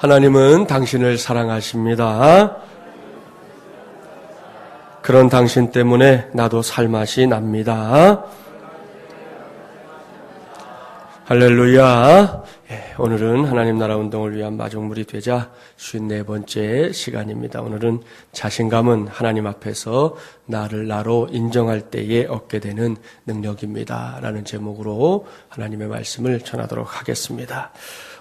하나님은 당신을 사랑하십니다. 그런 당신 때문에 나도 살맛이 납니다. 할렐루야. 오늘은 하나님 나라 운동을 위한 마중물이 되자 54번째 시간입니다. 오늘은 자신감은 하나님 앞에서 나를 나로 인정할 때에 얻게 되는 능력입니다. 라는 제목으로 하나님의 말씀을 전하도록 하겠습니다.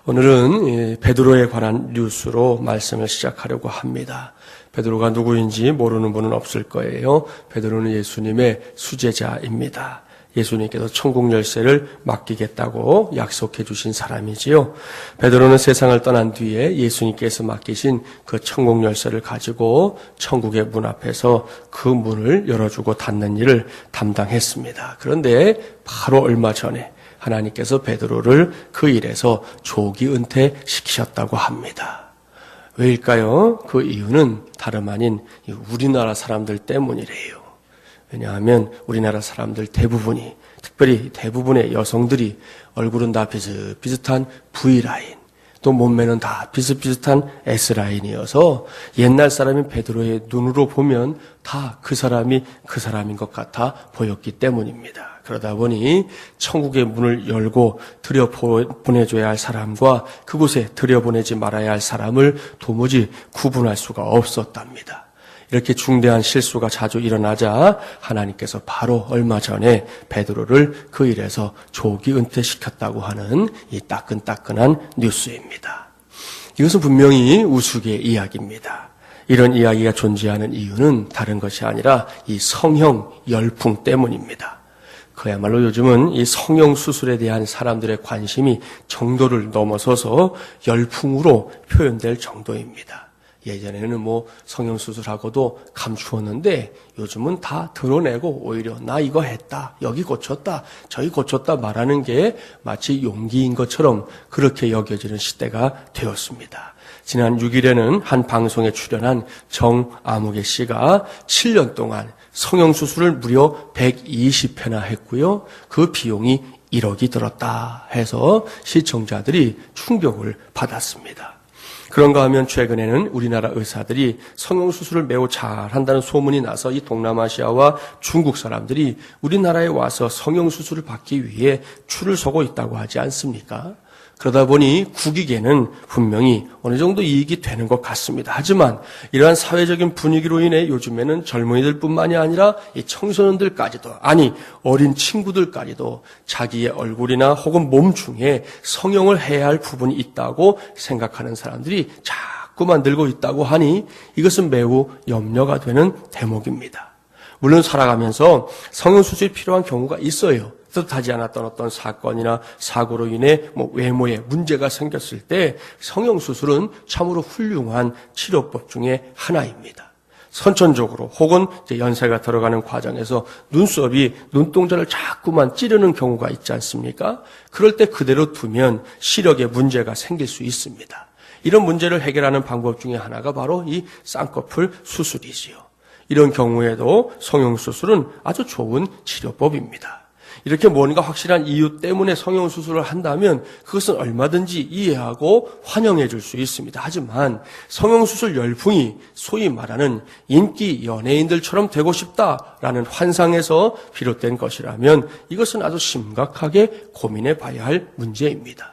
오늘은 베드로에 관한 뉴스로 말씀을 시작하려고 합니다. 베드로가 누구인지 모르는 분은 없을 거예요. 베드로는 예수님의 수제자입니다. 예수님께서 천국 열쇠를 맡기겠다고 약속해 주신 사람이지요. 베드로는 세상을 떠난 뒤에 예수님께서 맡기신 그 천국 열쇠를 가지고 천국의 문 앞에서 그 문을 열어주고 닫는 일을 담당했습니다. 그런데 바로 얼마 전에 하나님께서 베드로를 그 일에서 조기 은퇴시키셨다고 합니다. 왜일까요? 그 이유는 다름 아닌 우리나라 사람들 때문이래요. 왜냐하면 우리나라 사람들 대부분이, 특별히 대부분의 여성들이 얼굴은 다 비슷비슷한 V라인, 또 몸매는 다 비슷비슷한 S라인이어서 옛날 사람인 베드로의 눈으로 보면 다 그 사람이 그 사람인 것 같아 보였기 때문입니다. 그러다 보니 천국의 문을 열고 들여보내줘야 할 사람과 그곳에 들여보내지 말아야 할 사람을 도무지 구분할 수가 없었답니다. 이렇게 중대한 실수가 자주 일어나자 하나님께서 바로 얼마 전에 베드로를 그 일에서 조기 은퇴시켰다고 하는 이 따끈따끈한 뉴스입니다. 이것은 분명히 우스개의 이야기입니다. 이런 이야기가 존재하는 이유는 다른 것이 아니라 이 성형 열풍 때문입니다. 그야말로 요즘은 이 성형 수술에 대한 사람들의 관심이 정도를 넘어서서 열풍으로 표현될 정도입니다. 예전에는 성형 수술하고도 감추었는데 요즘은 다 드러내고 오히려 나 이거 했다, 여기 고쳤다, 저기 고쳤다 말하는 게 마치 용기인 것처럼 그렇게 여겨지는 시대가 되었습니다. 지난 6일에는 한 방송에 출연한 정아무개 씨가 7년 동안 성형수술을 무려 120회나 했고요. 그 비용이 1억이 들었다 해서 시청자들이 충격을 받았습니다. 그런가 하면 최근에는 우리나라 의사들이 성형수술을 매우 잘한다는 소문이 나서 이 동남아시아와 중국 사람들이 우리나라에 와서 성형수술을 받기 위해 줄을 서고 있다고 하지 않습니까? 그러다 보니 국익에는 분명히 어느 정도 이익이 되는 것 같습니다. 하지만 이러한 사회적인 분위기로 인해 요즘에는 젊은이들뿐만이 아니라 이 청소년들까지도, 아니 어린 친구들까지도 자기의 얼굴이나 혹은 몸 중에 성형을 해야 할 부분이 있다고 생각하는 사람들이 자꾸만 늘고 있다고 하니 이것은 매우 염려가 되는 대목입니다. 물론 살아가면서 성형수술이 필요한 경우가 있어요. 뜻하지 않았던 어떤 사건이나 사고로 인해 외모에 문제가 생겼을 때 성형수술은 참으로 훌륭한 치료법 중에 하나입니다. 선천적으로 혹은 연세가 들어가는 과정에서 눈썹이 눈동자를 자꾸만 찌르는 경우가 있지 않습니까? 그럴 때 그대로 두면 시력에 문제가 생길 수 있습니다. 이런 문제를 해결하는 방법 중에 하나가 바로 이 쌍꺼풀 수술이지요. 이런 경우에도 성형수술은 아주 좋은 치료법입니다. 이렇게 뭔가 확실한 이유 때문에 성형수술을 한다면 그것은 얼마든지 이해하고 환영해 줄 수 있습니다. 하지만 성형수술 열풍이 소위 말하는 인기 연예인들처럼 되고 싶다라는 환상에서 비롯된 것이라면 이것은 아주 심각하게 고민해 봐야 할 문제입니다.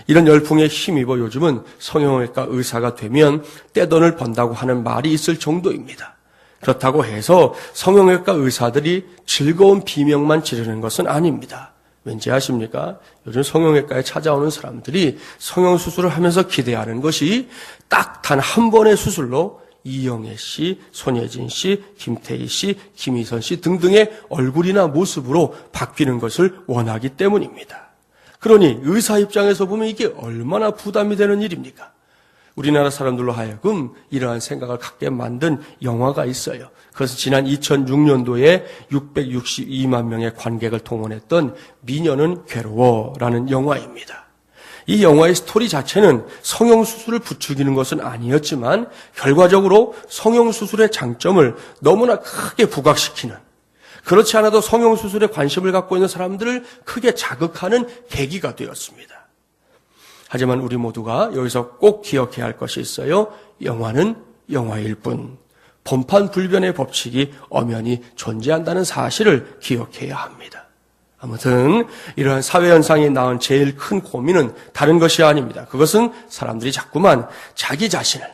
이런 열풍에 힘입어 요즘은 성형외과 의사가 되면 떼돈을 번다고 하는 말이 있을 정도입니다. 그렇다고 해서 성형외과 의사들이 즐거운 비명만 지르는 것은 아닙니다. 왠지 아십니까? 요즘 성형외과에 찾아오는 사람들이 성형수술을 하면서 기대하는 것이 딱 단 한 번의 수술로 이영애 씨, 손예진 씨, 김태희 씨, 김희선 씨 등등의 얼굴이나 모습으로 바뀌는 것을 원하기 때문입니다. 그러니 의사 입장에서 보면 이게 얼마나 부담이 되는 일입니까? 우리나라 사람들로 하여금 이러한 생각을 갖게 만든 영화가 있어요. 그래서 지난 2006년도에 662만 명의 관객을 동원했던 미녀는 괴로워라는 영화입니다. 이 영화의 스토리 자체는 성형수술을 부추기는 것은 아니었지만 결과적으로 성형수술의 장점을 너무나 크게 부각시키는, 그렇지 않아도 성형수술에 관심을 갖고 있는 사람들을 크게 자극하는 계기가 되었습니다. 하지만 우리 모두가 여기서 꼭 기억해야 할 것이 있어요. 영화는 영화일 뿐, 본판불변의 법칙이 엄연히 존재한다는 사실을 기억해야 합니다. 아무튼 이러한 사회현상이 낳은 제일 큰 고민은 다른 것이 아닙니다. 그것은 사람들이 자꾸만 자기 자신을,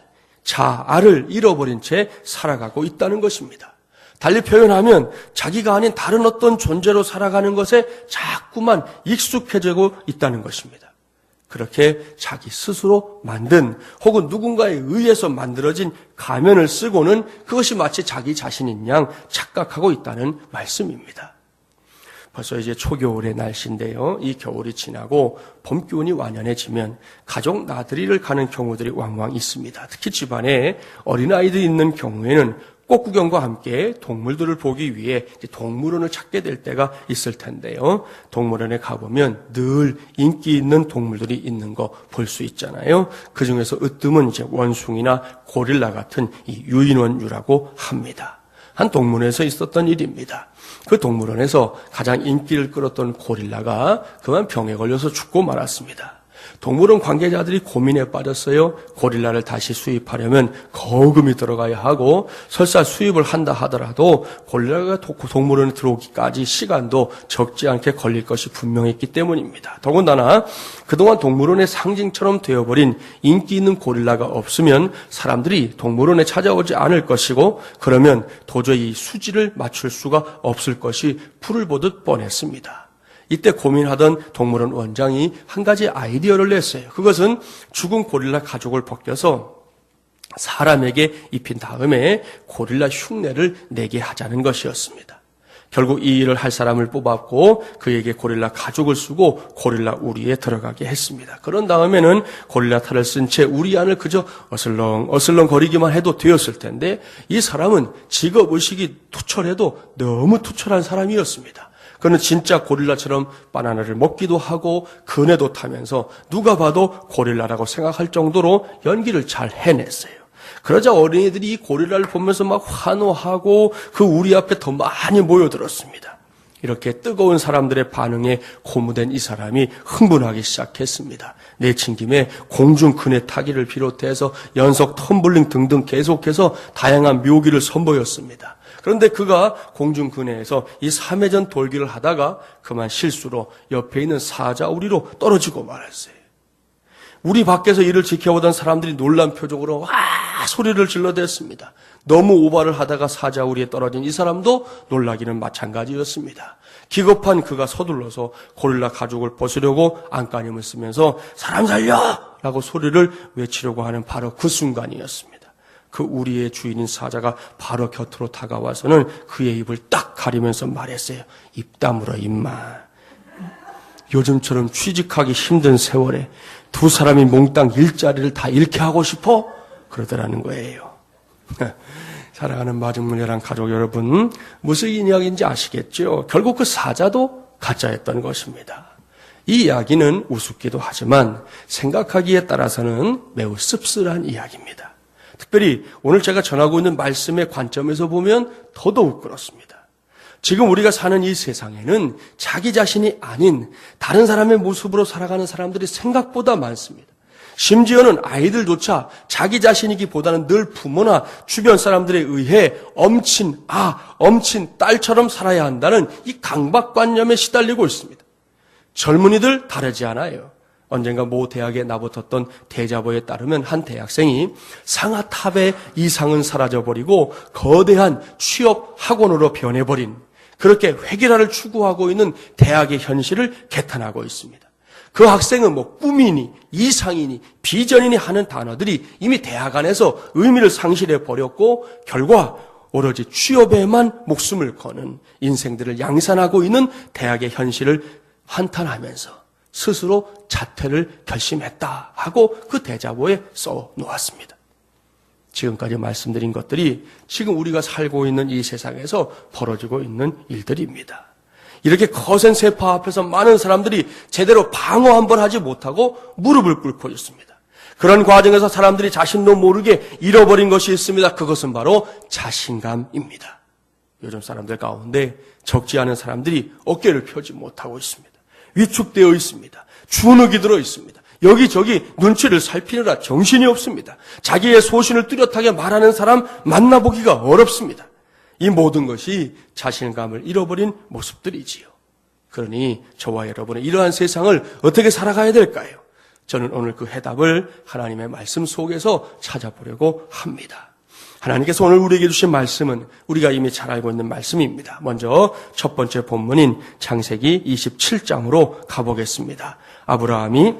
자아를 잃어버린 채 살아가고 있다는 것입니다. 달리 표현하면 자기가 아닌 다른 어떤 존재로 살아가는 것에 자꾸만 익숙해지고 있다는 것입니다. 그렇게 자기 스스로 만든 혹은 누군가에 의해서 만들어진 가면을 쓰고는 그것이 마치 자기 자신인 양 착각하고 있다는 말씀입니다. 벌써 이제 초겨울의 날씨인데요. 이 겨울이 지나고 봄 기운이 완연해지면 가족 나들이를 가는 경우들이 왕왕 있습니다. 특히 집안에 어린아이들이 있는 경우에는 꽃구경과 함께 동물들을 보기 위해 동물원을 찾게 될 때가 있을 텐데요. 동물원에 가보면 늘 인기 있는 동물들이 있는 거 볼 수 있잖아요. 그 중에서 으뜸은 이제 원숭이나 고릴라 같은 이 유인원류라고 합니다. 한 동물원에서 있었던 일입니다. 그 동물원에서 가장 인기를 끌었던 고릴라가 그만 병에 걸려서 죽고 말았습니다. 동물원 관계자들이 고민에 빠졌어요. 고릴라를 다시 수입하려면 거금이 들어가야 하고 설사 수입을 한다 하더라도 고릴라가 동물원에 들어오기까지 시간도 적지 않게 걸릴 것이 분명했기 때문입니다. 더군다나 그동안 동물원의 상징처럼 되어버린 인기 있는 고릴라가 없으면 사람들이 동물원에 찾아오지 않을 것이고 그러면 도저히 수지를 맞출 수가 없을 것이 풀을 보듯 뻔했습니다. 이때 고민하던 동물원 원장이 한 가지 아이디어를 냈어요. 그것은 죽은 고릴라 가죽을 벗겨서 사람에게 입힌 다음에 고릴라 흉내를 내게 하자는 것이었습니다. 결국 이 일을 할 사람을 뽑았고 그에게 고릴라 가죽을 쓰고 고릴라 우리에 들어가게 했습니다. 그런 다음에는 고릴라 탈을 쓴 채 우리 안을 그저 어슬렁 거리기만 해도 되었을 텐데 이 사람은 직업의식이 투철해도 너무 투철한 사람이었습니다. 그는 진짜 고릴라처럼 바나나를 먹기도 하고 그네도 타면서 누가 봐도 고릴라라고 생각할 정도로 연기를 잘 해냈어요. 그러자 어린이들이 이 고릴라를 보면서 막 환호하고 그 우리 앞에 더 많이 모여들었습니다. 이렇게 뜨거운 사람들의 반응에 고무된 이 사람이 흥분하기 시작했습니다. 내친 김에 공중 그네 타기를 비롯해서 연속 텀블링 등등 계속해서 다양한 묘기를 선보였습니다. 그런데 그가 공중 그네에서 이 3회전 돌기를 하다가 그만 실수로 옆에 있는 사자우리로 떨어지고 말았어요. 우리 밖에서 이를 지켜보던 사람들이 놀란 표정으로 와 소리를 질러댔습니다. 너무 오바를 하다가 사자우리에 떨어진 이 사람도 놀라기는 마찬가지였습니다. 기겁한 그가 서둘러서 고릴라 가죽을 벗으려고 안간힘을 쓰면서 사람 살려! 라고 소리를 외치려고 하는 바로 그 순간이었습니다. 그 우리의 주인인 사자가 바로 곁으로 다가와서는 그의 입을 딱 가리면서 말했어요. 입 다물어 임마. 요즘처럼 취직하기 힘든 세월에 두 사람이 몽땅 일자리를 다 잃게 하고 싶어? 그러더라는 거예요. 사랑하는 마중물려란 가족 여러분, 무슨 이야기인지 아시겠죠? 결국 그 사자도 가짜였던 것입니다. 이 이야기는 우습기도 하지만 생각하기에 따라서는 매우 씁쓸한 이야기입니다. 특별히 오늘 제가 전하고 있는 말씀의 관점에서 보면 더더욱 그렇습니다. 지금 우리가 사는 이 세상에는 자기 자신이 아닌 다른 사람의 모습으로 살아가는 사람들이 생각보다 많습니다. 심지어는 아이들조차 자기 자신이기보다는 늘 부모나 주변 사람들에 의해 엄친 딸처럼 살아야 한다는 이 강박관념에 시달리고 있습니다. 젊은이들 다르지 않아요. 언젠가 모 대학에 나붙었던 대자보에 따르면 한 대학생이 상아탑의 이상은 사라져버리고 거대한 취업 학원으로 변해버린 그렇게 획일화를 추구하고 있는 대학의 현실을 개탄하고 있습니다. 그 학생은 꿈이니 이상이니 비전이니 하는 단어들이 이미 대학 안에서 의미를 상실해버렸고 결과 오로지 취업에만 목숨을 거는 인생들을 양산하고 있는 대학의 현실을 한탄하면서 스스로 자퇴를 결심했다 하고 그 대자보에 써 놓았습니다. 지금까지 말씀드린 것들이 지금 우리가 살고 있는 이 세상에서 벌어지고 있는 일들입니다. 이렇게 거센 세파 앞에서 많은 사람들이 제대로 방어 한번 하지 못하고 무릎을 꿇고 있습니다. 그런 과정에서 사람들이 자신도 모르게 잃어버린 것이 있습니다. 그것은 바로 자신감입니다. 요즘 사람들 가운데 적지 않은 사람들이 어깨를 펴지 못하고 있습니다. 위축되어 있습니다. 주눅이 들어 있습니다. 여기저기 눈치를 살피느라 정신이 없습니다. 자기의 소신을 뚜렷하게 말하는 사람 만나보기가 어렵습니다. 이 모든 것이 자신감을 잃어버린 모습들이지요. 그러니 저와 여러분은 이러한 세상을 어떻게 살아가야 될까요? 저는 오늘 그 해답을 하나님의 말씀 속에서 찾아보려고 합니다. 하나님께서 오늘 우리에게 주신 말씀은 우리가 이미 잘 알고 있는 말씀입니다. 먼저 첫 번째 본문인 창세기 27장으로 가보겠습니다. 아브라함이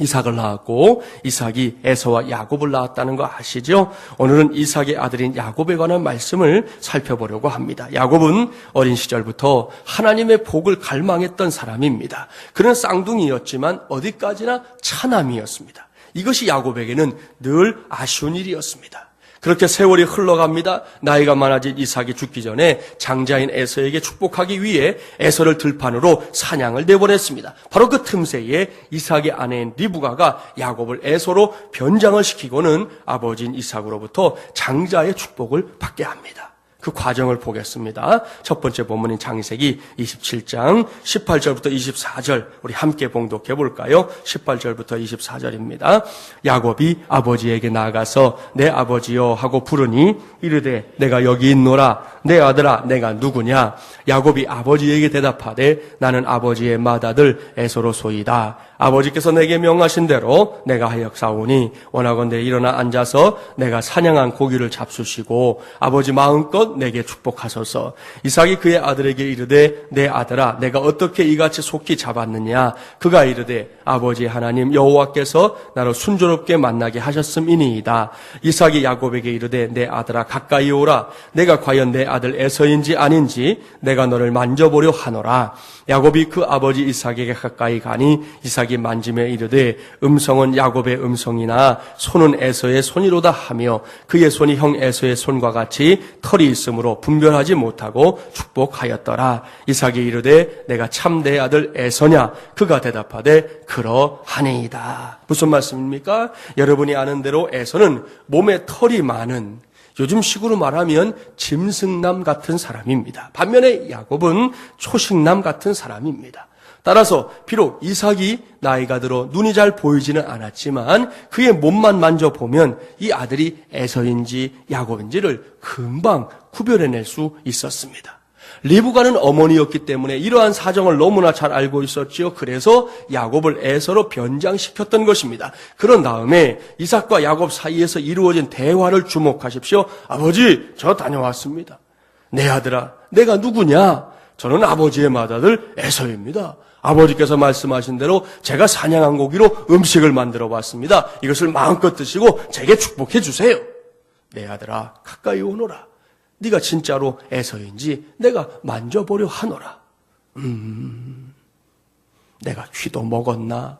이삭을 낳았고 이삭이 에서와 야곱을 낳았다는 거 아시죠? 오늘은 이삭의 아들인 야곱에 관한 말씀을 살펴보려고 합니다. 야곱은 어린 시절부터 하나님의 복을 갈망했던 사람입니다. 그는 쌍둥이였지만 어디까지나 차남이었습니다. 이것이 야곱에게는 늘 아쉬운 일이었습니다. 그렇게 세월이 흘러갑니다. 나이가 많아진 이삭이 죽기 전에 장자인 에서에게 축복하기 위해 에서를 들판으로 사냥을 내보냈습니다. 바로 그 틈새에 이삭의 아내인 리브가가 야곱을 에서로 변장을 시키고는 아버지인 이삭으로부터 장자의 축복을 받게 합니다. 그 과정을 보겠습니다. 첫 번째 본문인 창세기 27장 18절부터 24절 우리 함께 봉독해 볼까요? 18절부터 24절입니다. 야곱이 아버지에게 나아가서 내 아버지여 하고 부르니 이르되 내가 여기 있노라. 내 아들아 내가 누구냐? 야곱이 아버지에게 대답하되 나는 아버지의 맏아들 에서로소이다. 아버지께서 내게 명하신 대로 내가 하였사오니 원하건대 일어나 앉아서 내가 사냥한 고기를 잡수시고 아버지 마음껏 내게 축복하소서. 이삭이 그의 아들에게 이르되 내 아들아 내가 어떻게 이같이 속히 잡았느냐? 그가 이르되 아버지 하나님 여호와께서 나를 순조롭게 만나게 하셨음이니이다. 이삭이 야곱에게 이르되 내 아들아 가까이 오라. 내가 과연 내 아들 에서인지 아닌지 내가 너를 만져보려 하노라. 야곱이 그 아버지 이삭에게 가까이 가니 이삭이 만지며 이르되 음성은 야곱의 음성이나 손은 에서의 손이로다 하며 그의 손이 형 에서의 손과 같이 털이 있으므로 분별하지 못하고 축복하였더라. 이삭이 이르되 내가 참 내 아들 에서냐? 그가 대답하되 그러하니이다. 무슨 말씀입니까? 여러분이 아는 대로 에서는 몸에 털이 많은 요즘식으로 말하면 짐승남 같은 사람입니다. 반면에 야곱은 초식남 같은 사람입니다. 따라서 비록 이삭이 나이가 들어 눈이 잘 보이지는 않았지만 그의 몸만 만져보면 이 아들이 에서인지 야곱인지를 금방 구별해낼 수 있었습니다. 리브가는 어머니였기 때문에 이러한 사정을 너무나 잘 알고 있었지요. 그래서 야곱을 에서로 변장시켰던 것입니다. 그런 다음에 이삭과 야곱 사이에서 이루어진 대화를 주목하십시오. 아버지, 저 다녀왔습니다. 내 아들아, 내가 누구냐? 저는 아버지의 맏아들 에서입니다. 아버지께서 말씀하신 대로 제가 사냥한 고기로 음식을 만들어 봤습니다. 이것을 마음껏 드시고 제게 축복해 주세요. 내 아들아, 가까이 오너라. 네가 진짜로 에서인지 내가 만져보려 하노라. 내가 귀도 먹었나?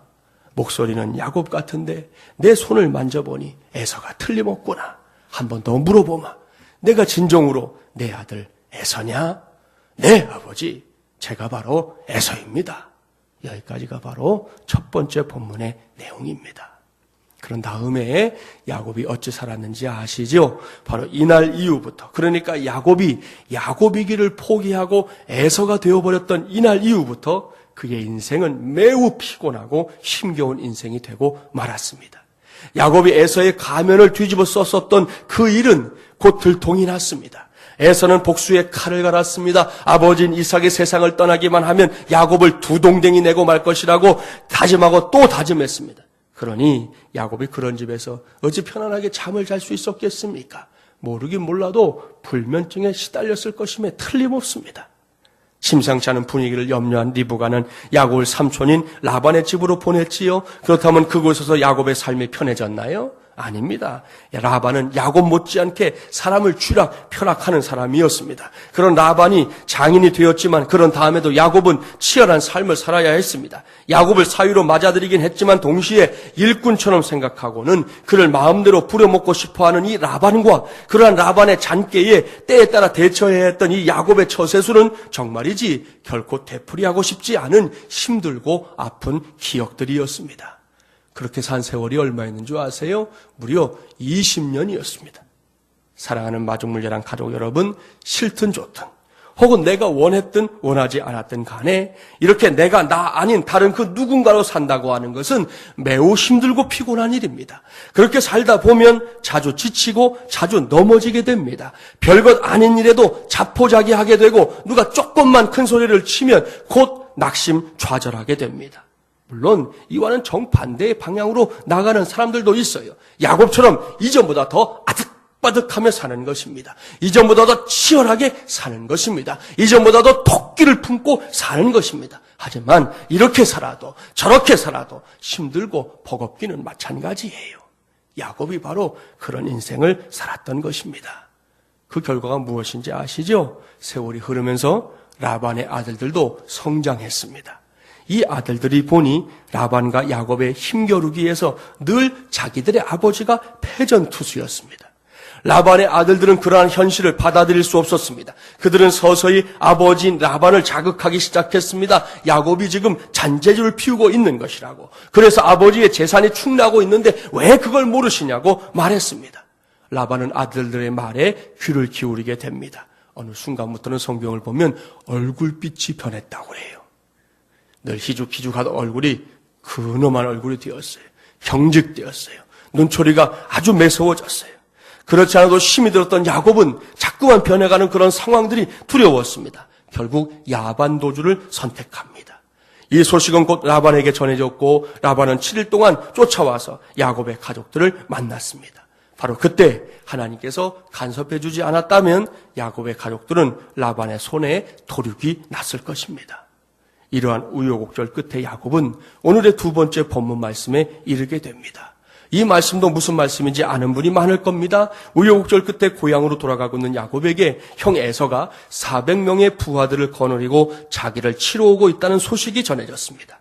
목소리는 야곱 같은데 내 손을 만져보니 에서가 틀림없구나. 한 번 더 물어보마. 내가 진정으로 내 아들 에서냐? 네, 아버지. 제가 바로 에서입니다. 여기까지가 바로 첫 번째 본문의 내용입니다. 그런 다음에 야곱이 어찌 살았는지 아시죠? 바로 이날 이후부터, 그러니까 야곱이 야곱이기를 포기하고 에서가 되어버렸던 이날 이후부터 그의 인생은 매우 피곤하고 힘겨운 인생이 되고 말았습니다. 야곱이 에서의 가면을 뒤집어 썼었던 그 일은 곧 들통이 났습니다. 에서는 복수의 칼을 갈았습니다. 아버지인 이삭의 세상을 떠나기만 하면 야곱을 두 동댕이 내고 말 것이라고 다짐하고 또 다짐했습니다. 그러니 야곱이 그런 집에서 어찌 편안하게 잠을 잘 수 있었겠습니까? 모르긴 몰라도 불면증에 시달렸을 것임에 틀림없습니다. 심상치 않은 분위기를 염려한 리브가는 야곱을 삼촌인 라반의 집으로 보냈지요. 그렇다면 그곳에서 야곱의 삶이 편해졌나요? 아닙니다. 라반은 야곱 못지않게 사람을 펴락하는 사람이었습니다. 그런 라반이 장인이 되었지만 그런 다음에도 야곱은 치열한 삶을 살아야 했습니다. 야곱을 사위로 맞아들이긴 했지만 동시에 일꾼처럼 생각하고는 그를 마음대로 부려먹고 싶어하는 이 라반과 그러한 라반의 잔꾀에 때에 따라 대처해야 했던 이 야곱의 처세술은 정말이지 결코 되풀이하고 싶지 않은 힘들고 아픈 기억들이었습니다. 그렇게 산 세월이 얼마였는 줄 아세요? 무려 20년이었습니다. 사랑하는 마중물자랑 가족 여러분, 싫든 좋든 혹은 내가 원했든 원하지 않았든 간에 이렇게 내가 나 아닌 다른 그 누군가로 산다고 하는 것은 매우 힘들고 피곤한 일입니다. 그렇게 살다 보면 자주 지치고 자주 넘어지게 됩니다. 별것 아닌 일에도 자포자기하게 되고 누가 조금만 큰 소리를 치면 곧 낙심좌절하게 됩니다. 물론 이와는 정반대의 방향으로 나가는 사람들도 있어요. 야곱처럼 이전보다 더 아득바득하며 사는 것입니다. 이전보다 더 치열하게 사는 것입니다. 이전보다 더 토끼를 품고 사는 것입니다. 하지만 이렇게 살아도 저렇게 살아도 힘들고 버겁기는 마찬가지예요. 야곱이 바로 그런 인생을 살았던 것입니다. 그 결과가 무엇인지 아시죠? 세월이 흐르면서 라반의 아들들도 성장했습니다. 이 아들들이 보니 라반과 야곱의 힘겨루기에서 늘 자기들의 아버지가 패전투수였습니다. 라반의 아들들은 그러한 현실을 받아들일 수 없었습니다. 그들은 서서히 아버지인 라반을 자극하기 시작했습니다. 야곱이 지금 잔재주를 피우고 있는 것이라고. 그래서 아버지의 재산이 축나고 있는데 왜 그걸 모르시냐고 말했습니다. 라반은 아들들의 말에 귀를 기울이게 됩니다. 어느 순간부터는 성경을 보면 얼굴빛이 변했다고 해요. 늘 희죽희죽하던 얼굴이 근엄한 얼굴이 되었어요. 경직되었어요. 눈초리가 아주 매서워졌어요. 그렇지 않아도 힘이 들었던 야곱은 자꾸만 변해가는 그런 상황들이 두려웠습니다. 결국 야반도주를 선택합니다. 이 소식은 곧 라반에게 전해졌고 라반은 7일 동안 쫓아와서 야곱의 가족들을 만났습니다. 바로 그때 하나님께서 간섭해 주지 않았다면 야곱의 가족들은 라반의 손에 도륙이 났을 것입니다. 이러한 우여곡절 끝에 야곱은 오늘의 두 번째 본문 말씀에 이르게 됩니다. 이 말씀도 무슨 말씀인지 아는 분이 많을 겁니다. 우여곡절 끝에 고향으로 돌아가고 있는 야곱에게 형 에서가 400명의 부하들을 거느리고 자기를 치러 오고 있다는 소식이 전해졌습니다.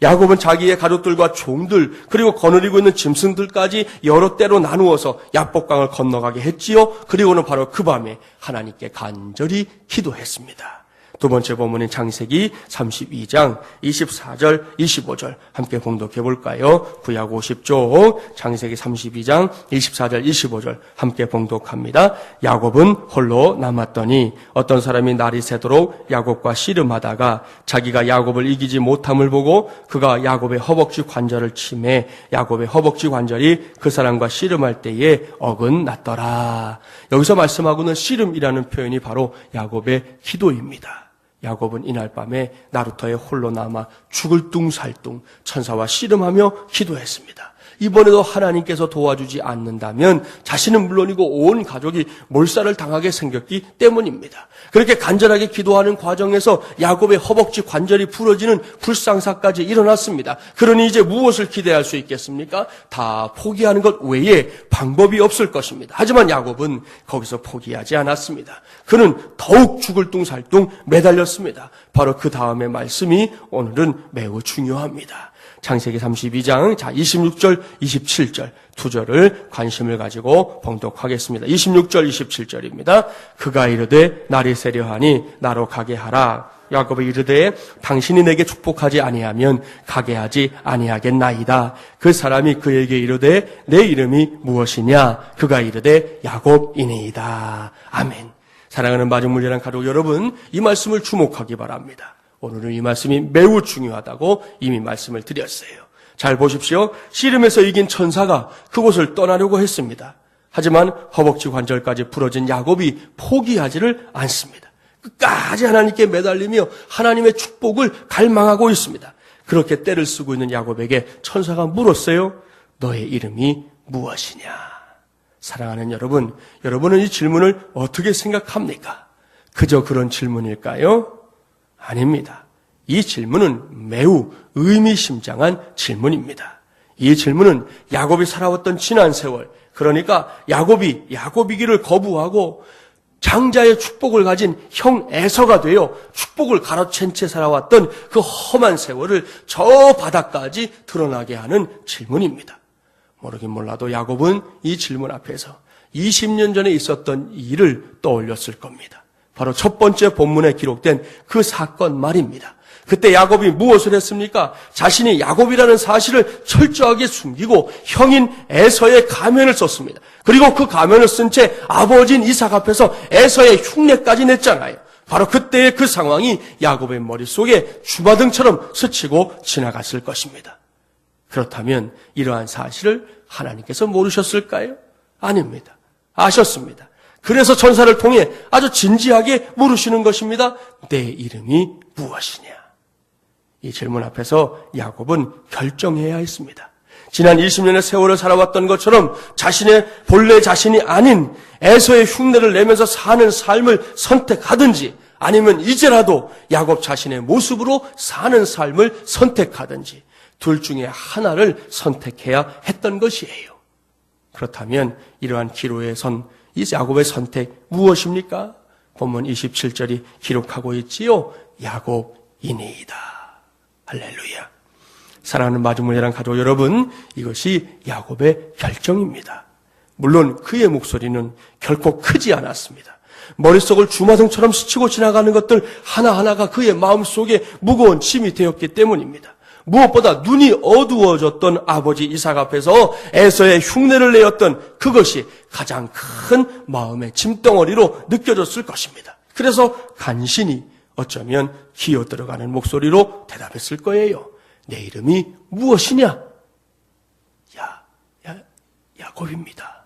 야곱은 자기의 가족들과 종들 그리고 거느리고 있는 짐승들까지 여러 때로 나누어서 야복강을 건너가게 했지요. 그리고는 바로 그 밤에 하나님께 간절히 기도했습니다. 두 번째 본문인 창세기 32장 24절 25절 함께 봉독해 볼까요? 구약 50쪽 창세기 32장 24절 25절 함께 봉독합니다. 야곱은 홀로 남았더니 어떤 사람이 날이 새도록 야곱과 씨름하다가 자기가 야곱을 이기지 못함을 보고 그가 야곱의 허벅지 관절을 치매 야곱의 허벅지 관절이 그 사람과 씨름할 때에 어긋났더라. 여기서 말씀하고는 씨름이라는 표현이 바로 야곱의 기도입니다. 야곱은 이날 밤에 나루터에 홀로 남아 죽을 둥살둥 천사와 씨름하며 기도했습니다. 이번에도 하나님께서 도와주지 않는다면 자신은 물론이고 온 가족이 몰살을 당하게 생겼기 때문입니다. 그렇게 간절하게 기도하는 과정에서 야곱의 허벅지 관절이 부러지는 불상사까지 일어났습니다. 그러니 이제 무엇을 기대할 수 있겠습니까? 다 포기하는 것 외에 방법이 없을 것입니다. 하지만 야곱은 거기서 포기하지 않았습니다. 그는 더욱 죽을 둥살둥 매달렸습니다. 바로 그 다음의 말씀이 오늘은 매우 중요합니다. 창세기 32장 26절 27절 두 절을 관심을 가지고 봉독하겠습니다. 26절 27절입니다. 그가 이르되 날이 세려하니 나로 가게 하라. 야곱이 이르되 당신이 내게 축복하지 아니하면 가게 하지 아니하겠나이다. 그 사람이 그에게 이르되 내 이름이 무엇이냐? 그가 이르되 야곱이니이다. 아멘. 사랑하는 마중물리란 가족 여러분, 이 말씀을 주목하기 바랍니다. 오늘은 이 말씀이 매우 중요하다고 이미 말씀을 드렸어요. 잘 보십시오. 씨름에서 이긴 천사가 그곳을 떠나려고 했습니다. 하지만 허벅지 관절까지 부러진 야곱이 포기하지를 않습니다. 끝까지 하나님께 매달리며 하나님의 축복을 갈망하고 있습니다. 그렇게 때를 쓰고 있는 야곱에게 천사가 물었어요. 너의 이름이 무엇이냐? 사랑하는 여러분, 여러분은 이 질문을 어떻게 생각합니까? 그저 그런 질문일까요? 아닙니다. 이 질문은 매우 의미심장한 질문입니다. 이 질문은 야곱이 살아왔던 지난 세월, 그러니까 야곱이 야곱이기를 거부하고 장자의 축복을 가진 형 에서가 되어 축복을 가로챈 채 살아왔던 그 험한 세월을 저 바닥까지 드러나게 하는 질문입니다. 모르긴 몰라도 야곱은 이 질문 앞에서 20년 전에 있었던 일을 떠올렸을 겁니다. 바로 첫 번째 본문에 기록된 그 사건 말입니다. 그때 야곱이 무엇을 했습니까? 자신이 야곱이라는 사실을 철저하게 숨기고 형인 에서의 가면을 썼습니다. 그리고 그 가면을 쓴 채 아버지인 이삭 앞에서 에서의 흉내까지 냈잖아요. 바로 그때의 그 상황이 야곱의 머릿속에 주마등처럼 스치고 지나갔을 것입니다. 그렇다면 이러한 사실을 하나님께서 모르셨을까요? 아닙니다. 아셨습니다. 그래서 천사를 통해 아주 진지하게 물으시는 것입니다. 내 이름이 무엇이냐? 이 질문 앞에서 야곱은 결정해야 했습니다. 지난 20년의 세월을 살아왔던 것처럼 자신의 본래 자신이 아닌 에서의 흉내를 내면서 사는 삶을 선택하든지 아니면 이제라도 야곱 자신의 모습으로 사는 삶을 선택하든지 둘 중에 하나를 선택해야 했던 것이에요. 그렇다면 이러한 기로에 선 이 야곱의 선택 무엇입니까? 본문 27절이 기록하고 있지요. 야곱이니이다. 할렐루야. 사랑하는 마중물이란 가족 여러분, 이것이 야곱의 결정입니다. 물론 그의 목소리는 결코 크지 않았습니다. 머릿속을 주마등처럼 스치고 지나가는 것들 하나하나가 그의 마음속에 무거운 짐이 되었기 때문입니다. 무엇보다 눈이 어두워졌던 아버지 이삭 앞에서 에서의 흉내를 내었던 그것이 가장 큰 마음의 짐덩어리로 느껴졌을 것입니다. 그래서 간신히 어쩌면 기어 들어가는 목소리로 대답했을 거예요. 내 이름이 무엇이냐? 야곱입니다.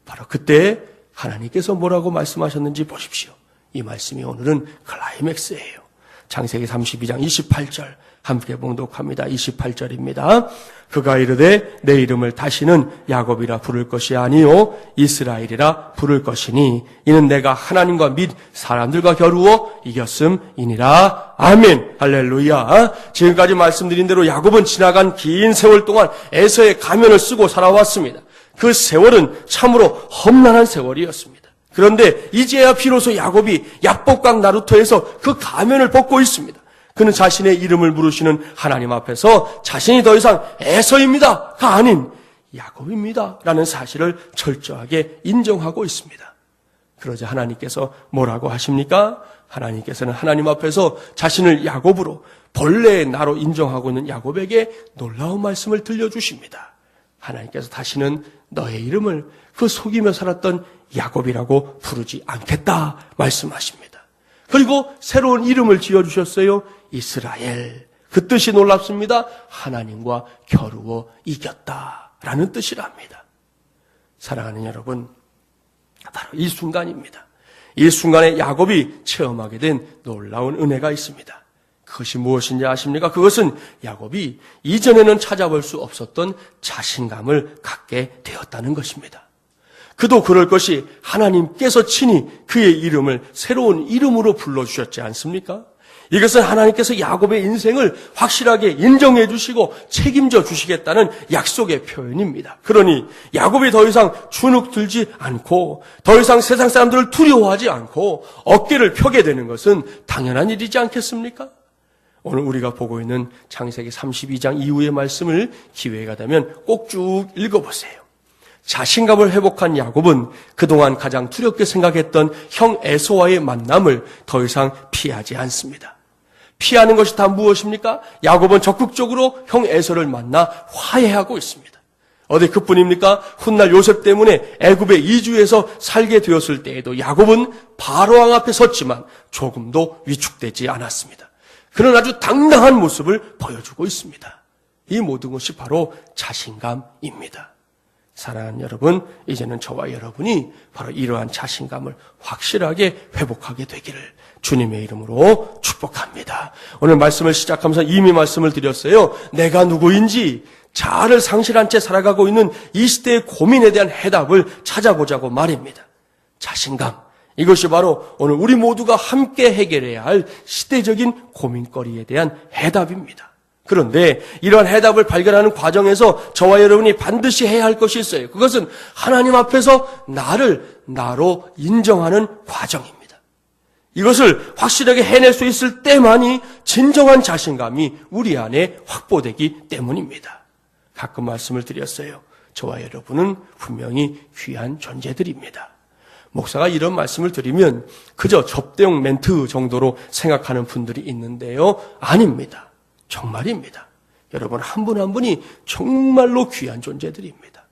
바로 그때 하나님께서 뭐라고 말씀하셨는지 보십시오. 이 말씀이 오늘은 클라이맥스예요. 창세기 32장 28절 함께 봉독합니다. 28절입니다. 그가 이르되 내 이름을 다시는 야곱이라 부를 것이 아니요 이스라엘이라 부를 것이니 이는 내가 하나님과 및 사람들과 겨루어 이겼음이니라. 아멘. 할렐루야. 지금까지 말씀드린 대로 야곱은 지나간 긴 세월 동안 에서의 가면을 쓰고 살아왔습니다. 그 세월은 참으로 험난한 세월이었습니다. 그런데 이제야 비로소 야곱이 야복강 나루터에서 그 가면을 벗고 있습니다. 그는 자신의 이름을 부르시는 하나님 앞에서 자신이 더 이상 에서입니다가 아닌 야곱입니다 라는 사실을 철저하게 인정하고 있습니다. 그러자 하나님께서 뭐라고 하십니까? 하나님께서는 하나님 앞에서 자신을 야곱으로 본래의 나로 인정하고 있는 야곱에게 놀라운 말씀을 들려주십니다. 하나님께서 다시는 너의 이름을 그 속이며 살았던 야곱이라고 부르지 않겠다 말씀하십니다. 그리고 새로운 이름을 지어주셨어요. 이스라엘. 그 뜻이 놀랍습니다. 하나님과 겨루어 이겼다라는 뜻이랍니다. 사랑하는 여러분, 바로 이 순간입니다. 이 순간에 야곱이 체험하게 된 놀라운 은혜가 있습니다. 그것이 무엇인지 아십니까? 그것은 야곱이 이전에는 찾아볼 수 없었던 자신감을 갖게 되었다는 것입니다. 그도 그럴 것이 하나님께서 친히 그의 이름을 새로운 이름으로 불러주셨지 않습니까? 이것은 하나님께서 야곱의 인생을 확실하게 인정해 주시고 책임져 주시겠다는 약속의 표현입니다. 그러니 야곱이 더 이상 주눅 들지 않고 더 이상 세상 사람들을 두려워하지 않고 어깨를 펴게 되는 것은 당연한 일이지 않겠습니까? 오늘 우리가 보고 있는 창세기 32장 이후의 말씀을 기회가 되면 꼭 쭉 읽어보세요. 자신감을 회복한 야곱은 그동안 가장 두렵게 생각했던 형 에서와의 만남을 더 이상 피하지 않습니다. 피하는 것이 다 무엇입니까? 야곱은 적극적으로 형 에서를 만나 화해하고 있습니다. 어디 그뿐입니까? 훗날 요셉 때문에 애굽에 이주해서 살게 되었을 때에도 야곱은 바로왕 앞에 섰지만 조금도 위축되지 않았습니다. 그는 아주 당당한 모습을 보여주고 있습니다. 이 모든 것이 바로 자신감입니다. 사랑하는 여러분, 이제는 저와 여러분이 바로 이러한 자신감을 확실하게 회복하게 되기를 주님의 이름으로 축복합니다. 오늘 말씀을 시작하면서 이미 말씀을 드렸어요. 내가 누구인지 자아를 상실한 채 살아가고 있는 이 시대의 고민에 대한 해답을 찾아보자고 말입니다. 자신감. 이것이 바로 오늘 우리 모두가 함께 해결해야 할 시대적인 고민거리에 대한 해답입니다. 그런데 이러한 해답을 발견하는 과정에서 저와 여러분이 반드시 해야 할 것이 있어요. 그것은 하나님 앞에서 나를 나로 인정하는 과정입니다. 이것을 확실하게 해낼 수 있을 때만이 진정한 자신감이 우리 안에 확보되기 때문입니다. 가끔 말씀을 드렸어요. 저와 여러분은 분명히 귀한 존재들입니다. 목사가 이런 말씀을 드리면 그저 접대용 멘트 정도로 생각하는 분들이 있는데요. 아닙니다. 정말입니다. 여러분 한 분 한 분이 정말로 귀한 존재들입니다.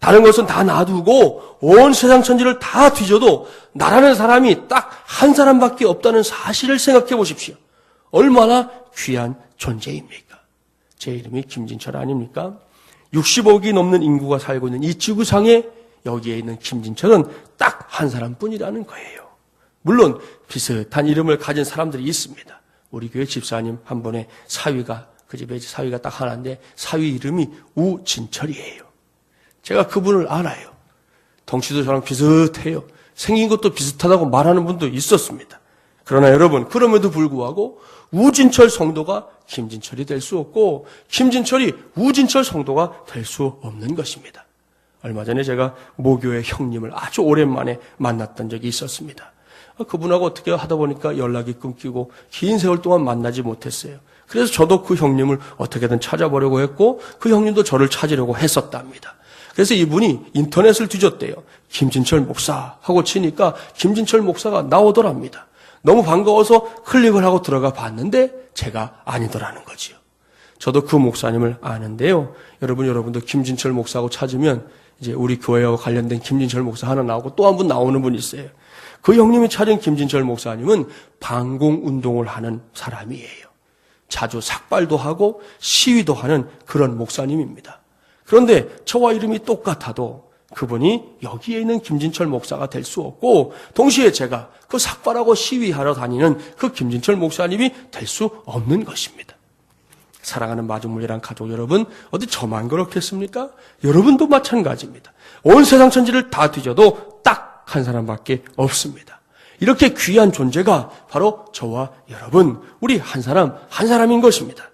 다른 것은 다 놔두고 온 세상 천지를 다 뒤져도 나라는 사람이 딱 한 사람밖에 없다는 사실을 생각해 보십시오. 얼마나 귀한 존재입니까? 제 이름이 김진철 아닙니까? 65억이 넘는 인구가 살고 있는 이 지구상에 여기에 있는 김진철은 딱 한 사람뿐이라는 거예요. 물론 비슷한 이름을 가진 사람들이 있습니다. 우리 교회 집사님 한 분의 사위가, 그 집에 사위가 딱 하나인데 사위 이름이 우진철이에요. 제가 그분을 알아요. 덩치도 저랑 비슷해요. 생긴 것도 비슷하다고 말하는 분도 있었습니다. 그러나 여러분, 그럼에도 불구하고 우진철 성도가 김진철이 될 수 없고 김진철이 우진철 성도가 될 수 없는 것입니다. 얼마 전에 제가 모교의 형님을 아주 오랜만에 만났던 적이 있었습니다. 그분하고 어떻게 하다 보니까 연락이 끊기고 긴 세월 동안 만나지 못했어요. 그래서 저도 그 형님을 어떻게든 찾아보려고 했고 그 형님도 저를 찾으려고 했었답니다. 그래서 이분이 인터넷을 뒤졌대요. 김진철 목사 하고 치니까 김진철 목사가 나오더랍니다. 너무 반가워서 클릭을 하고 들어가 봤는데 제가 아니더라는 거지요. 저도 그 목사님을 아는데요. 여러분도 김진철 목사하고 찾으면 이제 우리 교회와 관련된 김진철 목사 하나 나오고 또 한 분 나오는 분이 있어요. 그 형님이 찾은 김진철 목사님은 방공운동을 하는 사람이에요. 자주 삭발도 하고 시위도 하는 그런 목사님입니다. 그런데 저와 이름이 똑같아도 그분이 여기에 있는 김진철 목사가 될 수 없고 동시에 제가 그 삭발하고 시위하러 다니는 그 김진철 목사님이 될 수 없는 것입니다. 사랑하는 마중물이란 가족 여러분, 어디 저만 그렇겠습니까? 여러분도 마찬가지입니다. 온 세상 천지를 다 뒤져도 딱 한 사람밖에 없습니다. 이렇게 귀한 존재가 바로 저와 여러분, 우리 한 사람인 것입니다.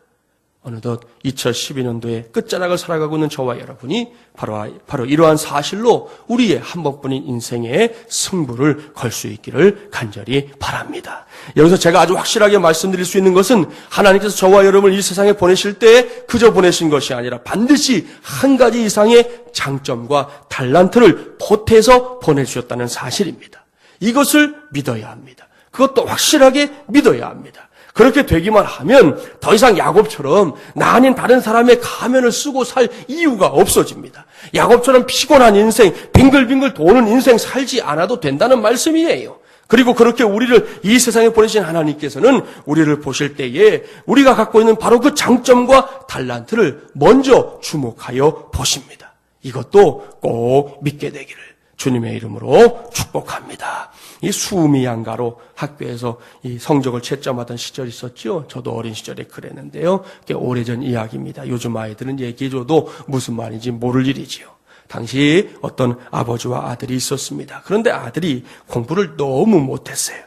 어느덧 2012년도에 끝자락을 살아가고 있는 저와 여러분이 바로 이러한 사실로 우리의 한 번뿐인 인생에 승부를 걸 수 있기를 간절히 바랍니다. 여기서 제가 아주 확실하게 말씀드릴 수 있는 것은 하나님께서 저와 여러분을 이 세상에 보내실 때 그저 보내신 것이 아니라 반드시 한 가지 이상의 장점과 달란트를 보태서 보내주셨다는 사실입니다. 이것을 믿어야 합니다. 그것도 확실하게 믿어야 합니다. 그렇게 되기만 하면 더 이상 야곱처럼 나 아닌 다른 사람의 가면을 쓰고 살 이유가 없어집니다. 야곱처럼 피곤한 인생, 빙글빙글 도는 인생 살지 않아도 된다는 말씀이에요. 그리고 그렇게 우리를 이 세상에 보내신 하나님께서는 우리를 보실 때에 우리가 갖고 있는 바로 그 장점과 달란트를 먼저 주목하여 보십니다. 이것도 꼭 믿게 되기를 주님의 이름으로 축복합니다. 이 수미 양가로 학교에서 이 성적을 채점하던 시절이 있었죠. 저도 어린 시절에 그랬는데요. 꽤 오래전 이야기입니다. 요즘 아이들은 얘기해줘도 무슨 말인지 모를 일이지요. 당시 어떤 아버지와 아들이 있었습니다. 그런데 아들이 공부를 너무 못했어요.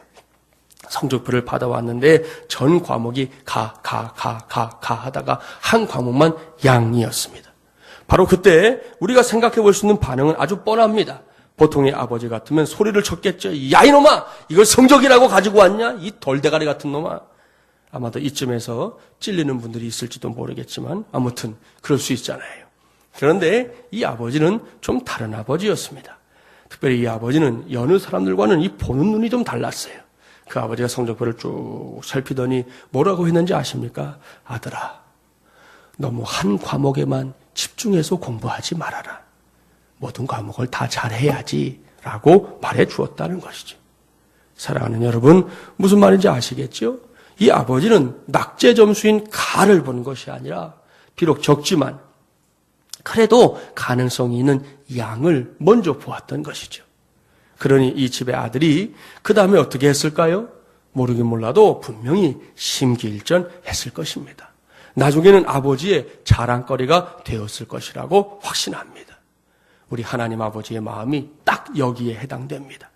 성적표를 받아왔는데 전 과목이 가 하다가 한 과목만 양이었습니다. 바로 그때 우리가 생각해 볼 수 있는 반응은 아주 뻔합니다. 보통의 아버지 같으면 소리를 쳤겠죠. 야 이놈아, 이걸 성적이라고 가지고 왔냐? 이 돌대가리 같은 놈아. 아마도 이쯤에서 찔리는 분들이 있을지도 모르겠지만 아무튼 그럴 수 있잖아요. 그런데 이 아버지는 좀 다른 아버지였습니다. 특별히 이 아버지는 여느 사람들과는 이 보는 눈이 좀 달랐어요. 그 아버지가 성적표를 쭉 살피더니 뭐라고 했는지 아십니까? 아들아, 너무 한 과목에만 집중해서 공부하지 말아라. 모든 과목을 다 잘해야지 라고 말해 주었다는 것이죠. 사랑하는 여러분, 무슨 말인지 아시겠죠? 이 아버지는 낙제 점수인 가를 보는 것이 아니라 비록 적지만 그래도 가능성이 있는 양을 먼저 보았던 것이죠. 그러니 이 집의 아들이 그 다음에 어떻게 했을까요? 모르긴 몰라도 분명히 심기일전했을 것입니다. 나중에는 아버지의 자랑거리가 되었을 것이라고 확신합니다. 우리 하나님 아버지의 마음이 딱 여기에 해당됩니다.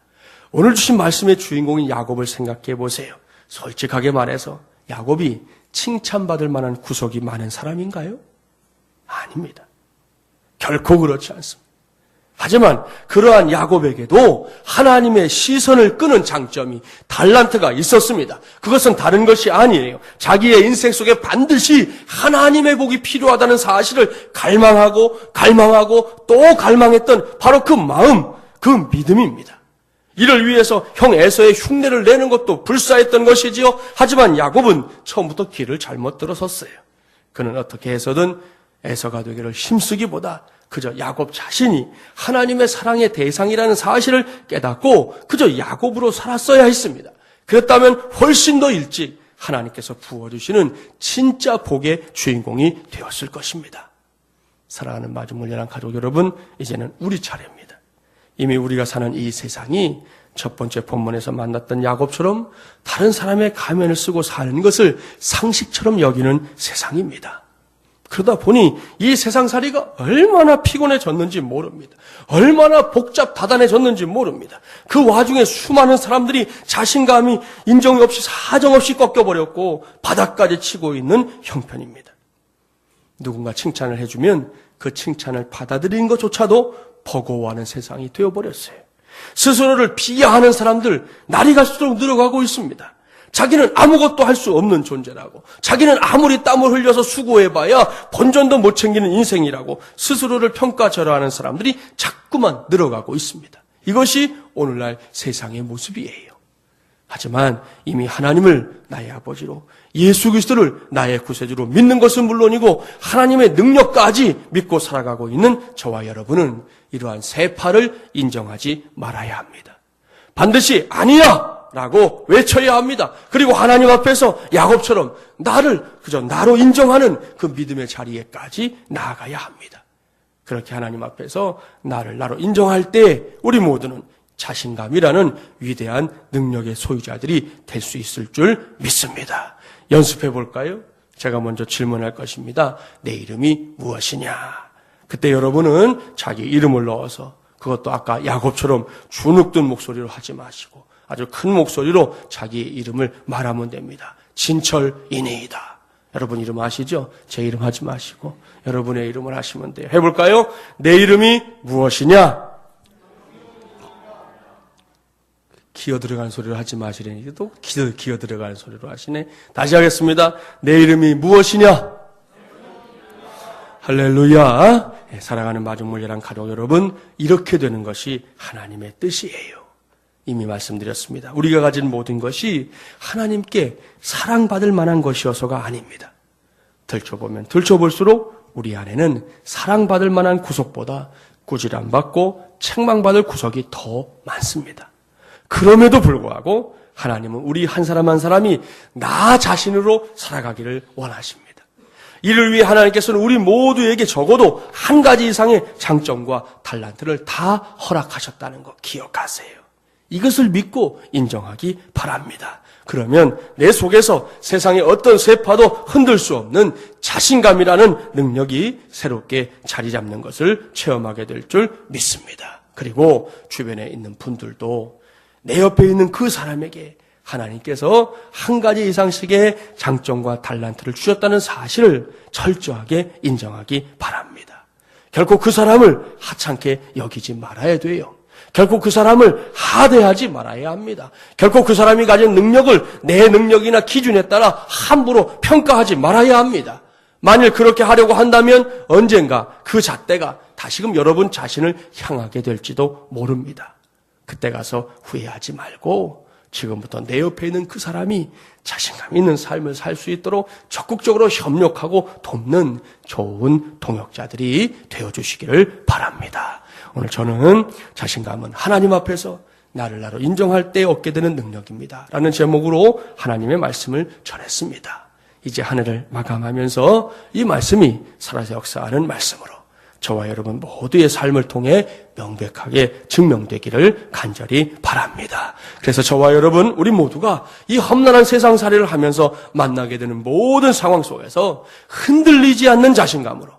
오늘 주신 말씀의 주인공인 야곱을 생각해 보세요. 솔직하게 말해서 야곱이 칭찬받을 만한 구석이 많은 사람인가요? 아닙니다. 결코 그렇지 않습니다. 하지만 그러한 야곱에게도 하나님의 시선을 끄는 장점이 달란트가 있었습니다. 그것은 다른 것이 아니에요. 자기의 인생 속에 반드시 하나님의 복이 필요하다는 사실을 갈망하고 또 갈망했던 바로 그 마음, 그 믿음입니다. 이를 위해서 형 에서의 흉내를 내는 것도 불사했던 것이지요. 하지만 야곱은 처음부터 길을 잘못 들어섰어요. 그는 어떻게 해서든 에서가 되기를 힘쓰기보다 그저 야곱 자신이 하나님의 사랑의 대상이라는 사실을 깨닫고 그저 야곱으로 살았어야 했습니다. 그랬다면 훨씬 더 일찍 하나님께서 부어주시는 진짜 복의 주인공이 되었을 것입니다. 사랑하는 마중물려난 가족 여러분, 이제는 우리 차례입니다. 이미 우리가 사는 이 세상이 첫 번째 본문에서 만났던 야곱처럼 다른 사람의 가면을 쓰고 사는 것을 상식처럼 여기는 세상입니다. 그러다 보니 이 세상살이가 얼마나 피곤해졌는지 모릅니다. 얼마나 복잡다단해졌는지 모릅니다. 그 와중에 수많은 사람들이 자신감이 인정이 없이 사정없이 꺾여버렸고 바닥까지 치고 있는 형편입니다. 누군가 칭찬을 해주면 그 칭찬을 받아들이는 것조차도 버거워하는 세상이 되어버렸어요. 스스로를 비하하는 사람들 날이 갈수록 늘어가고 있습니다. 자기는 아무것도 할 수 없는 존재라고, 자기는 아무리 땀을 흘려서 수고해봐야 본전도 못 챙기는 인생이라고 스스로를 평가절하하는 사람들이 자꾸만 늘어가고 있습니다. 이것이 오늘날 세상의 모습이에요. 하지만 이미 하나님을 나의 아버지로, 예수 그리스도를 나의 구세주로 믿는 것은 물론이고 하나님의 능력까지 믿고 살아가고 있는 저와 여러분은 이러한 세파를 인정하지 말아야 합니다. 반드시 아니야! 라고 외쳐야 합니다. 그리고 하나님 앞에서 야곱처럼 나를 그저 나로 인정하는 그 믿음의 자리에까지 나아가야 합니다. 그렇게 하나님 앞에서 나를 나로 인정할 때 우리 모두는 자신감이라는 위대한 능력의 소유자들이 될 수 있을 줄 믿습니다. 연습해 볼까요? 제가 먼저 질문할 것입니다. 내 이름이 무엇이냐? 그때 여러분은 자기 이름을 넣어서, 그것도 아까 야곱처럼 주눅든 목소리로 하지 마시고 아주 큰 목소리로 자기 이름을 말하면 됩니다. 진철이니이다. 여러분 이름 아시죠? 제 이름 하지 마시고 여러분의 이름을 하시면 돼요. 해볼까요? 내 이름이 무엇이냐? 기어 들어가는 소리로 하지 마시려니 또 기어 들어가는 소리로 하시네. 다시 하겠습니다. 내 이름이 무엇이냐? 할렐루야. 사랑하는 마중물려난 가족 여러분, 이렇게 되는 것이 하나님의 뜻이에요. 이미 말씀드렸습니다. 우리가 가진 모든 것이 하나님께 사랑받을 만한 것이어서가 아닙니다. 들춰보면 들춰볼수록 우리 안에는 사랑받을 만한 구석보다 꾸지람받고 책망받을 구석이 더 많습니다. 그럼에도 불구하고 하나님은 우리 한 사람 한 사람이 나 자신으로 살아가기를 원하십니다. 이를 위해 하나님께서는 우리 모두에게 적어도 한 가지 이상의 장점과 달란트를 다 허락하셨다는 거 기억하세요. 이것을 믿고 인정하기 바랍니다. 그러면 내 속에서 세상의 어떤 세파도 흔들 수 없는 자신감이라는 능력이 새롭게 자리 잡는 것을 체험하게 될 줄 믿습니다. 그리고 주변에 있는 분들도 내 옆에 있는 그 사람에게 하나님께서 한 가지 이상씩의 장점과 달란트를 주셨다는 사실을 철저하게 인정하기 바랍니다. 결코 그 사람을 하찮게 여기지 말아야 돼요. 결코 그 사람을 하대하지 말아야 합니다. 결코 그 사람이 가진 능력을 내 능력이나 기준에 따라 함부로 평가하지 말아야 합니다. 만일 그렇게 하려고 한다면 언젠가 그 잣대가 다시금 여러분 자신을 향하게 될지도 모릅니다. 그때 가서 후회하지 말고 지금부터 내 옆에 있는 그 사람이 자신감 있는 삶을 살 수 있도록 적극적으로 협력하고 돕는 좋은 동역자들이 되어주시기를 바랍니다. 오늘 저는 자신감은 하나님 앞에서 나를 나로 인정할 때 얻게 되는 능력입니다. 라는 제목으로 하나님의 말씀을 전했습니다. 이제 한 해를 마감하면서 이 말씀이 살아서 역사하는 말씀으로 저와 여러분 모두의 삶을 통해 명백하게 증명되기를 간절히 바랍니다. 그래서 저와 여러분 우리 모두가 이 험난한 세상살이를 하면서 만나게 되는 모든 상황 속에서 흔들리지 않는 자신감으로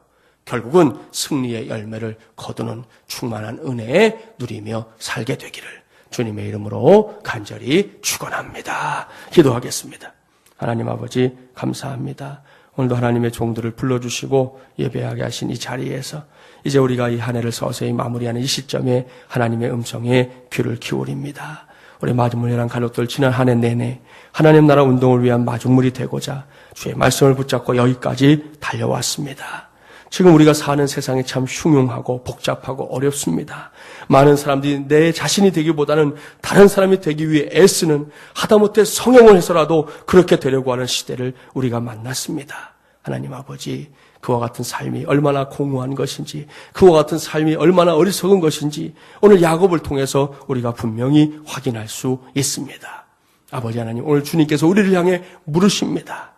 결국은 승리의 열매를 거두는 충만한 은혜에 누리며 살게 되기를 주님의 이름으로 간절히 축원합니다. 기도하겠습니다. 하나님 아버지 감사합니다. 오늘도 하나님의 종들을 불러주시고 예배하게 하신 이 자리에서 이제 우리가 이 한 해를 서서히 마무리하는 이 시점에 하나님의 음성에 귀를 기울입니다. 우리 마중물려난 가족들 지난 한 해 내내 하나님 나라 운동을 위한 마중물이 되고자 주의 말씀을 붙잡고 여기까지 달려왔습니다. 지금 우리가 사는 세상이 참 흉흉하고 복잡하고 어렵습니다. 많은 사람들이 내 자신이 되기보다는 다른 사람이 되기 위해 애쓰는, 하다못해 성형을 해서라도 그렇게 되려고 하는 시대를 우리가 만났습니다. 하나님 아버지, 그와 같은 삶이 얼마나 공허한 것인지, 그와 같은 삶이 얼마나 어리석은 것인지 오늘 야곱을 통해서 우리가 분명히 확인할 수 있습니다. 아버지 하나님, 오늘 주님께서 우리를 향해 물으십니다.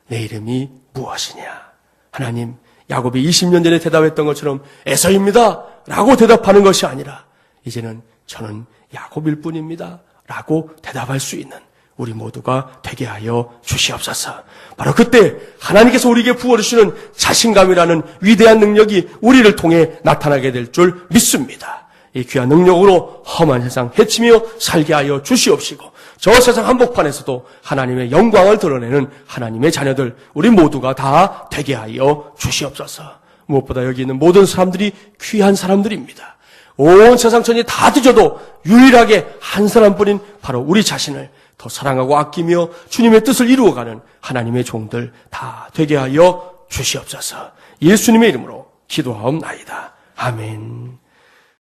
내 이름이 무엇이냐? 하나님, 야곱이 20년 전에 대답했던 것처럼 에서입니다 라고 대답하는 것이 아니라 이제는 저는 야곱일 뿐입니다 라고 대답할 수 있는 우리 모두가 되게 하여 주시옵소서. 바로 그때 하나님께서 우리에게 부어주시는 자신감이라는 위대한 능력이 우리를 통해 나타나게 될 줄 믿습니다. 이 귀한 능력으로 험한 세상 헤치며 살게 하여 주시옵시고, 저 세상 한복판에서도 하나님의 영광을 드러내는 하나님의 자녀들 우리 모두가 다 되게 하여 주시옵소서. 무엇보다 여기 있는 모든 사람들이 귀한 사람들입니다. 온 세상 천지 다 뒤져도 유일하게 한 사람뿐인 바로 우리 자신을 더 사랑하고 아끼며 주님의 뜻을 이루어가는 하나님의 종들 다 되게 하여 주시옵소서. 예수님의 이름으로 기도하옵나이다. 아멘.